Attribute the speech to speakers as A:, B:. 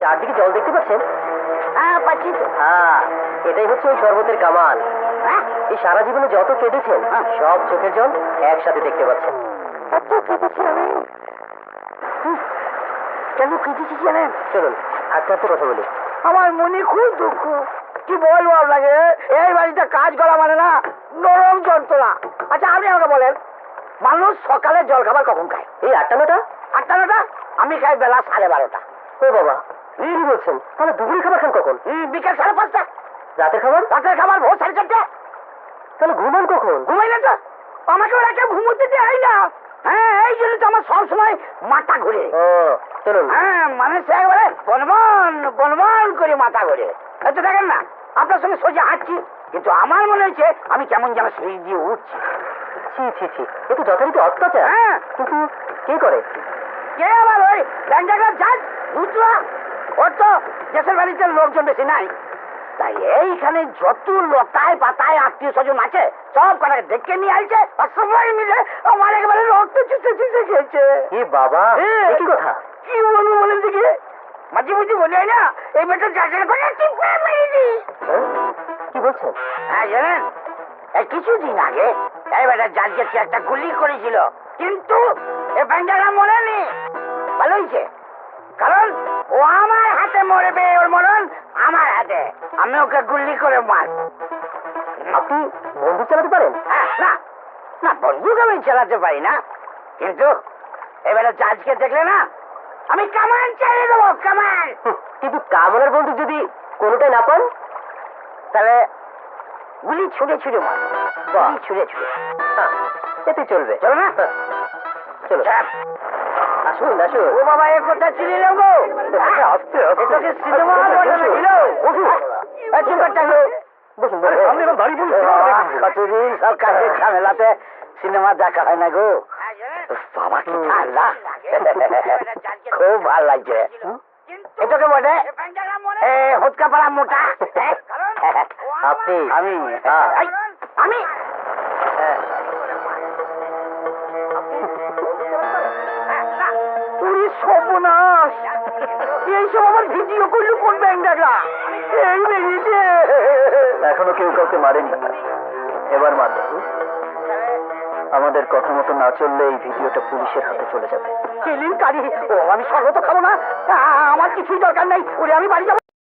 A: চারদিকে জল দেখতে পাচ্ছেন?
B: হ্যাঁ পাচ্ছি তো।
A: হ্যাঁ, এটাই হচ্ছে ওই শরবতের কামাল।
B: হ্যাঁ?
A: এই সারা জীবনে যত কেঁদেছেন সব চোখের জল একসাথে দেখতে পাচ্ছেন।
B: কত কেঁদেছি আমি। কেন কেঁদেছি জানেন?
A: চলুন আস্তে আস্তে কথা বলি।
B: আমার মনে খুব দুঃখ। কি বলবো আপনাকে, এই বাড়িতে কাজ করা মানে না নরম যন্ত্রণা। আচ্ছা আপনি আমাকে বলেন, মানুষ সকালে জল খাবার কখন খায়?
A: এই 8টা 9টা?
B: 8টা 9টা? আমি খাই বেলা 12:30।
A: ও বাবা, কি বলছেন? তাহলে দুপুরে খাবার খান কখন?
B: বিকেল 5:30।
A: রাতের খাবার?
B: রাতের খাবার ভোর 4:30।
A: তাহলে ঘুমান কখন?
B: ঘুমাই না তো, আমাকে ওরা কেউ ঘুমোতে দেয় না। হ্যাঁ, এই জন্য তো আমার সবসময় মাথা ঘুরে।
A: ও চলুন।
B: হ্যাঁ, মানে সে একবারে বনবন বনবন করে মাথা ঘুরে। এই তো দেখেন না, আপনার সঙ্গে সোজা হাঁটছি, কিন্তু আমার মনে হচ্ছে আমি কেমন যেন সিঁড়ি দিয়ে উঠছি।
A: ছি ছি ছি, এ তো যথারীতি অত্যাচার।
B: হ্যাঁ।
A: কিন্তু কে করে?
B: কে আবার ওই ব্যাংকার জাজ রুদ্রা? ওর তো দেশের বাড়িতে লোকজন বেশি নাই, তাই এইখানে যত লতায় পাতায় আত্মীয় স্বজন আছে সব কটাকে ডেকে নিয়ে আসছে, আর সবাই মিলে আমার একেবারে রক্ত চুষে চুষে খেয়েছে।
A: এ বাবা,
B: হ্যাঁ।
A: এ কি কথা?
B: কি বলবো বলেন দেখি, মাঝে মাঝে বলে না এই বেটার চাষের করে টিপে মেরে দি।
A: হ্যাঁ? কি বলছেন?
B: হ্যাঁ জানেন, এই কিছুদিন আগে এই বেটার জাজকে কি একটা গুলি করেছিল, কিন্তু এ ব্যাংকাররা মনে নেই। ভালো হয়েছে, কারণ ও আমার হাতে মরবে, ওর মরণ আমার হাতে। আমি ওকে গুলি করে মার।
A: আপনি বন্দুক চালাতে পারেন?
B: হ্যাঁ, না না, বন্দুক আমি চালাতে পারি না, কিন্তু এবারে জাজকে দেখলে না আমি কামান চালিয়ে দেবো, কামান।
A: কিন্তু কামনার বন্দুক যদি কোনোটাই না পান?
B: তাহলে গুলি ছুঁড়ে ছুঁড়ে মার, গুলি ছুঁড়ে ছুঁড়ে।
A: হ্যাঁ, এতে চলবে।
B: চলো না?
A: হ্যাঁ, চলো
B: চাপ।
A: আসুন আসুন।
B: ও বাবা, এ কথা চিনি না গো।
A: আস্তে আস্তে।
B: এটাকে সিনেমা বলে নাকি লো?
A: বসুন।
B: এই চুপ করে থাকো।
A: বসুন
B: আরে
A: বসুন।
B: সামনে এবার দাঁড়িয়ে বলুন, সিনেমা দেখুন। কতদিন সব কাজের ঝামেলাতে সিনেমা দেখা হয় না গো। বাবা কি ঠান্ডা, খুব ভালো লাগছে। এটাকে বলে হতকা পাড়া মোটা।
A: আপনি?
B: আমি?
A: হ্যাঁ।
B: এই, আমি?
A: হ্যাঁ।
B: পুরি সর্বনাশ, এইসব আমার ভিডিও করলো কোন ব্যাংকটা? এই বেরিয়েছে।
A: এখনো কেউ কাউকে মারেনি, এবার মারবে। আমাদের কথা মতো না চললে এই ভিডিওটা পুলিশের হাতে চলে যাবে।
B: কেলির কারি। ও, আমি শরবত খাবো না, আমার কিছুই দরকার নাই। ওরে আমি বাড়ি যাবো।